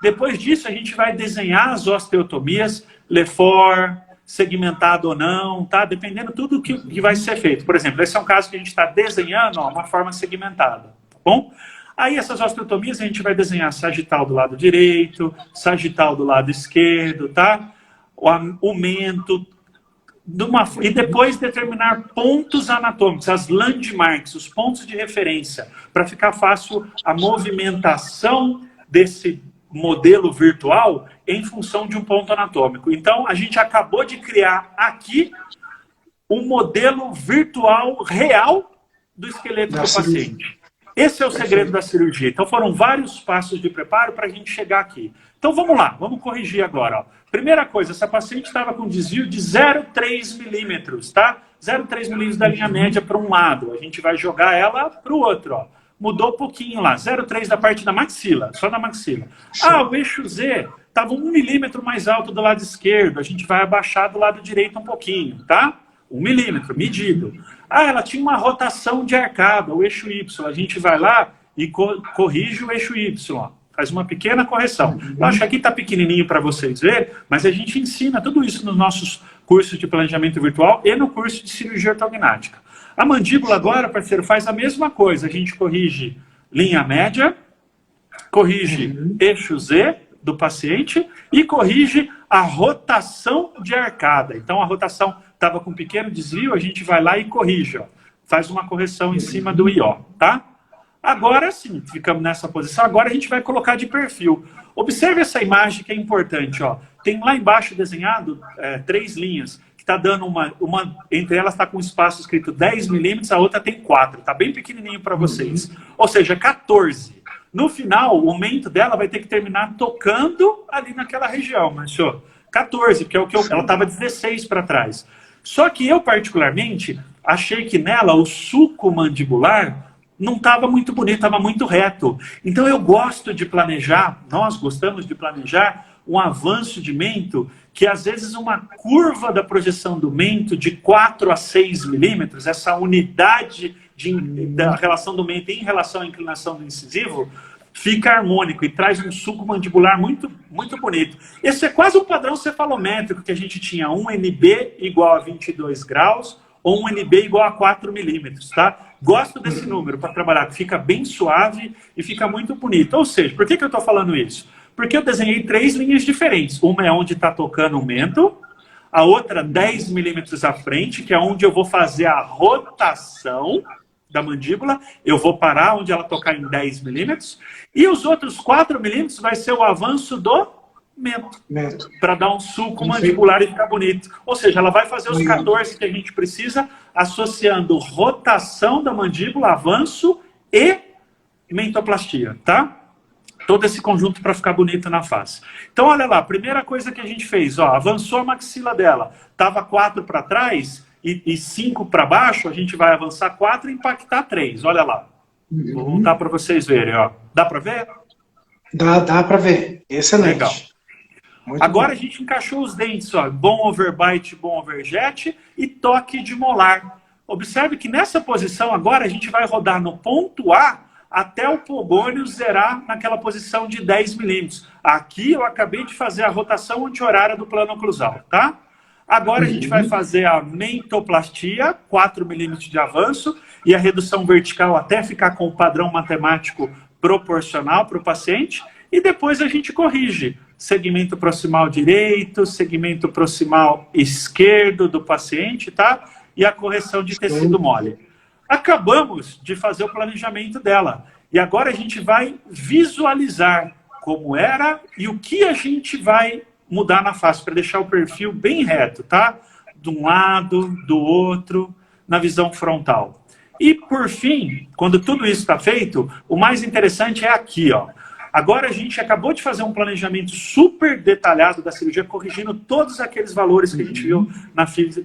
Depois disso, a gente vai desenhar as osteotomias, Lefort, segmentado ou não, tá? Dependendo tudo que vai ser feito. Por exemplo, esse é um caso que a gente está desenhando, ó, uma forma segmentada, tá bom? Aí essas osteotomias a gente vai desenhar sagital do lado direito, sagital do lado esquerdo, tá? O mento, e depois determinar pontos anatômicos, as landmarks, os pontos de referência, para ficar fácil a movimentação desse modelo virtual em função de um ponto anatômico. Então, a gente acabou de criar aqui um modelo virtual real do esqueleto do paciente. Esse é o segredo da cirurgia. Então, foram vários passos de preparo para a gente chegar aqui. Então, vamos lá, vamos corrigir agora. Ó. Primeira coisa, essa paciente estava com desvio de 0,3 milímetros, tá? 0,3 milímetros da linha média para um lado. A gente vai jogar ela para o outro, ó. Mudou um pouquinho lá, 0,3 da parte da maxila, só da maxila. Ah, o eixo Z estava 1 milímetro mais alto do lado esquerdo, a gente vai abaixar do lado direito um pouquinho, tá? 1 milímetro, medido. Ah, ela tinha uma rotação de arcada, o eixo Y, a gente vai lá e corrige o eixo Y, ó. Faz uma pequena correção. Eu acho que aqui está pequenininho para vocês verem, mas a gente ensina tudo isso nos nossos cursos de planejamento virtual e no curso de cirurgia ortognática. A mandíbula agora, parceiro, faz a mesma coisa. A gente corrige linha média, corrige eixo Z do paciente e corrige a rotação de arcada. Então, a rotação estava com um pequeno desvio, a gente vai lá e corrige. Ó. Faz uma correção em cima do IO, tá? Agora sim, ficamos nessa posição. Agora a gente vai colocar de perfil. Observe essa imagem que é importante. Ó. Tem lá embaixo desenhado 3 linhas. Que está dando uma... Entre elas está com um espaço escrito 10 milímetros, a outra tem 4. Está bem pequenininho para vocês. Ou seja, 14. No final, o aumento dela vai ter que terminar tocando ali naquela região. Mas, senhor, 14, porque é o que ela estava 16 para trás. Só que eu, particularmente, achei que nela o sulco mandibular não estava muito bonito, estava muito reto. Então eu gosto de planejar, nós gostamos de planejar um avanço de mento que às vezes uma curva da projeção do mento de 4 a 6 milímetros, essa unidade da relação do mento em relação à inclinação do incisivo, fica harmônico e traz um sulco mandibular muito, muito bonito. Esse é quase o padrão cefalométrico que a gente tinha, um NB igual a 22 graus, ou um NB igual a 4 milímetros, tá? Gosto desse número para trabalhar, que fica bem suave e fica muito bonito. Ou seja, por que eu estou falando isso? Porque eu desenhei 3 linhas diferentes. Uma é onde está tocando o mento, a outra 10 milímetros à frente, que é onde eu vou fazer a rotação da mandíbula, eu vou parar onde ela tocar em 10 milímetros, e os outros 4 milímetros vai ser o avanço do mento. Para dar um sulco mandibular e ficar bonito. Ou seja, ela vai fazer os 14 que a gente precisa, associando rotação da mandíbula, avanço e mentoplastia, tá? Todo esse conjunto para ficar bonito na face. Então, olha lá, primeira coisa que a gente fez, ó, avançou a maxila dela, estava 4 para trás e 5 para baixo, a gente vai avançar 4 e impactar 3, olha lá. Vou voltar para vocês verem, ó. Dá para ver? Dá para ver. Excelente. Legal. Agora a gente encaixou os dentes, ó, bom overbite, bom overjet e toque de molar. Observe que nessa posição agora a gente vai rodar no ponto A até o pogônio zerar naquela posição de 10 milímetros. Aqui eu acabei de fazer a rotação anti-horária do plano oclusal, tá? Agora a gente vai fazer a mentoplastia, 4 milímetros de avanço, e a redução vertical até ficar com o padrão matemático proporcional para o paciente, e depois a gente corrige segmento proximal direito, segmento proximal esquerdo do paciente, tá? E a correção de tecido mole. Acabamos de fazer o planejamento dela. E agora a gente vai visualizar como era e o que a gente vai mudar na face, para deixar o perfil bem reto, tá? De um lado, do outro, na visão frontal. E, por fim, quando tudo isso está feito, o mais interessante é aqui, ó. Agora a gente acabou de fazer um planejamento super detalhado da cirurgia, corrigindo todos aqueles valores que a gente viu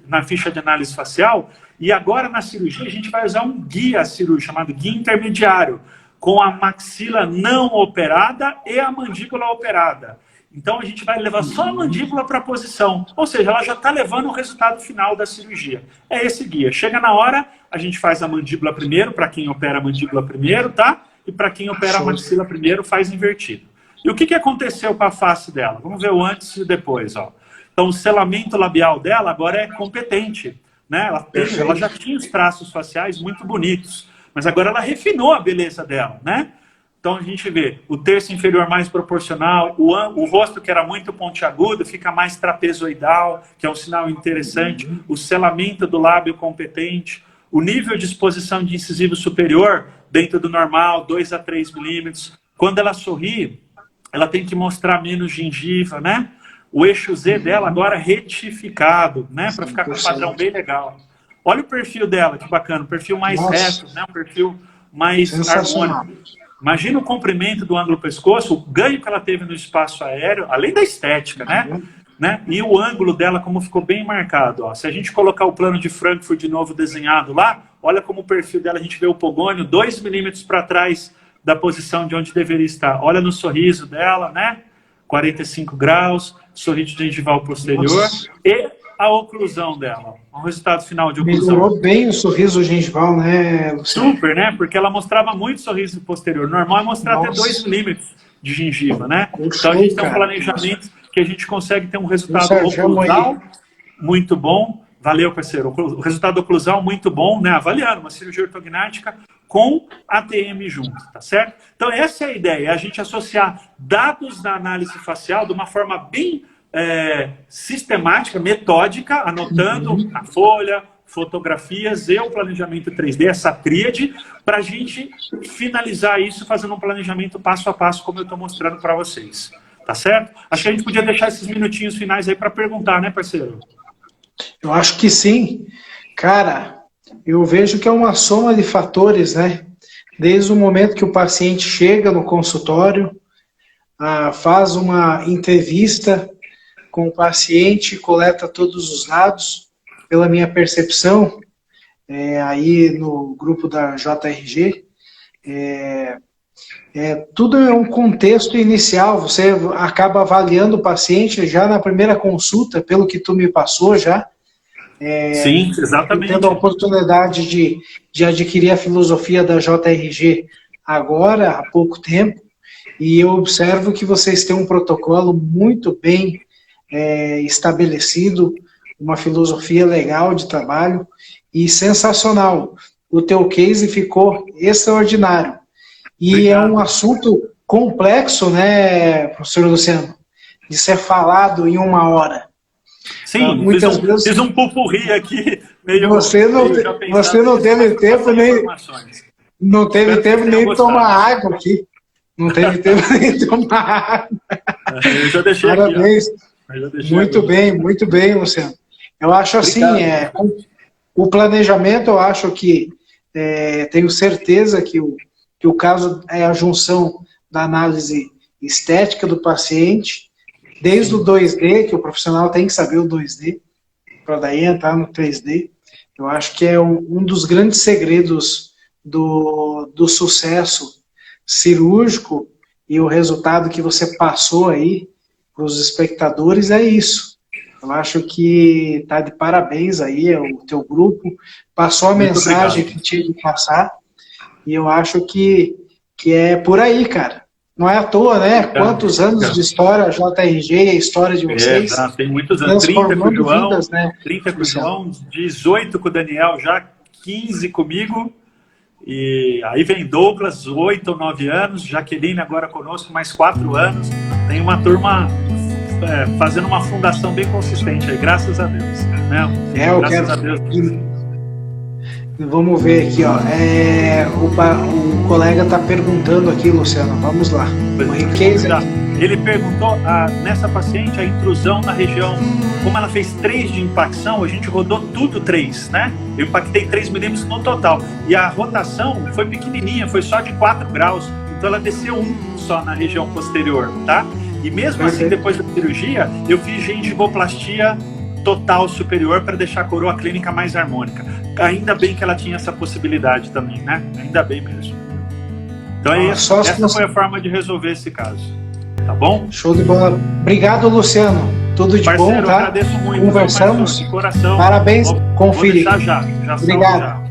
na ficha de análise facial. E agora na cirurgia a gente vai usar um guia cirúrgico, chamado guia intermediário, com a maxila não operada e a mandíbula operada. Então a gente vai levar só a mandíbula para a posição, ou seja, ela já está levando o resultado final da cirurgia. É esse guia. Chega na hora, a gente faz a mandíbula primeiro, para quem opera a mandíbula primeiro, tá? E para quem opera a maxila primeiro, faz invertido. E o que aconteceu com a face dela? Vamos ver o antes e o depois, ó. Então o selamento labial dela agora é competente, né? Ela já tinha os traços faciais muito bonitos, mas agora ela refinou a beleza dela, né? Então a gente vê o terço inferior mais proporcional, o rosto que era muito pontiagudo fica mais trapezoidal, que é um sinal interessante, o selamento do lábio competente, o nível de exposição de incisivo superior dentro do normal, 2 a 3 milímetros. Quando ela sorri, ela tem que mostrar menos gengiva, né? O eixo Z dela agora retificado, né? Para ficar com um padrão bem legal. Olha o perfil dela, que bacana, um perfil mais reto, né? Um perfil mais harmônico. Imagina o comprimento do ângulo pescoço, o ganho que ela teve no espaço aéreo, além da estética, né? E o ângulo dela, como ficou bem marcado. Ó. Se a gente colocar o plano de Frankfurt de novo desenhado lá, olha como o perfil dela, a gente vê o pogônio 2 milímetros para trás da posição de onde deveria estar. Olha no sorriso dela, né? 45 graus, sorriso gengival posterior e a oclusão dela. O resultado final de oclusão. Melhorou bem o sorriso gengival, né, Luciano? Super, né? Porque ela mostrava muito sorriso posterior. Normal é mostrar até 2 milímetros de gengiva, né? Então a gente tem um planejamento que a gente consegue ter um resultado oclusal muito bom. Valeu, parceiro. O resultado oclusal muito bom, né? Avaliando uma cirurgia ortognática com ATM junto, tá certo? Então essa é a ideia, é a gente associar dados da análise facial de uma forma bem sistemática, metódica, anotando na folha, fotografias e o planejamento 3D, essa tríade, para a gente finalizar isso fazendo um planejamento passo a passo, como eu estou mostrando para vocês. Tá certo? Acho que a gente podia deixar esses minutinhos finais aí para perguntar, né, parceiro? Eu acho que sim. Cara, eu vejo que é uma soma de fatores, né? Desde o momento que o paciente chega no consultório, faz uma entrevista com o paciente, coleta todos os dados, pela minha percepção, aí no grupo da JRG, tudo é um contexto inicial, você acaba avaliando o paciente já na primeira consulta, pelo que tu me passou já. Sim, exatamente. Tendo a oportunidade de adquirir a filosofia da JRG agora, há pouco tempo, e eu observo que vocês têm um protocolo muito bem estabelecido, uma filosofia legal de trabalho e sensacional. O teu case ficou extraordinário. E obrigado. É um assunto complexo, né, professor Luciano, de ser falado em 1 hora. Sim, fiz um pupurri aqui. Meio, você não teve tempo nem... Não teve tempo nem de tomar água aqui. Não teve tempo nem de tomar água. Eu já deixei parabéns. Aqui, muito bem, Luciano. Eu acho assim, o planejamento, eu acho que tenho certeza que o caso é a junção da análise estética do paciente, desde o 2D, que o profissional tem que saber o 2D, para daí entrar no 3D. Eu acho que é um dos grandes segredos do sucesso cirúrgico, e o resultado que você passou aí para os espectadores é isso. Eu acho que tá de parabéns aí, o teu grupo passou a muito mensagem obrigado. Que tinha que passar, e eu acho que é por aí, cara. Não é à toa, né? Quantos anos de história a JRG, a história de vocês. Tem muitos anos. 30 com o João, vidas, né? 30 com o João, 18 com o Daniel, já 15 comigo. E aí vem Douglas, 8 ou 9 anos, Jaqueline agora conosco, mais 4 anos. Tem uma turma fazendo uma fundação bem consistente aí, graças a Deus. Né? Graças a Deus. Vamos ver aqui, ó. O colega está perguntando aqui, Luciano. Vamos lá. Ele perguntou, nessa paciente, a intrusão na região, como ela fez 3 de impacção, a gente rodou tudo 3, né? Eu impactei 3 milímetros no total. E a rotação foi pequenininha, foi só de 4 graus. Então ela desceu 1 só na região posterior, tá? E mesmo assim, depois da cirurgia, eu fiz gengivoplastia total superior para deixar a coroa clínica mais harmônica. Ainda bem que ela tinha essa possibilidade também, né? Ainda bem mesmo. Então essa foi a forma de resolver esse caso. tá bom? Show de bola. Obrigado, Luciano. Tudo de Parceiro, bom, tá? eu agradeço muito. Conversamos. De coração. Parabéns. Vou Confira. deixar já. Já Obrigado. salvo já.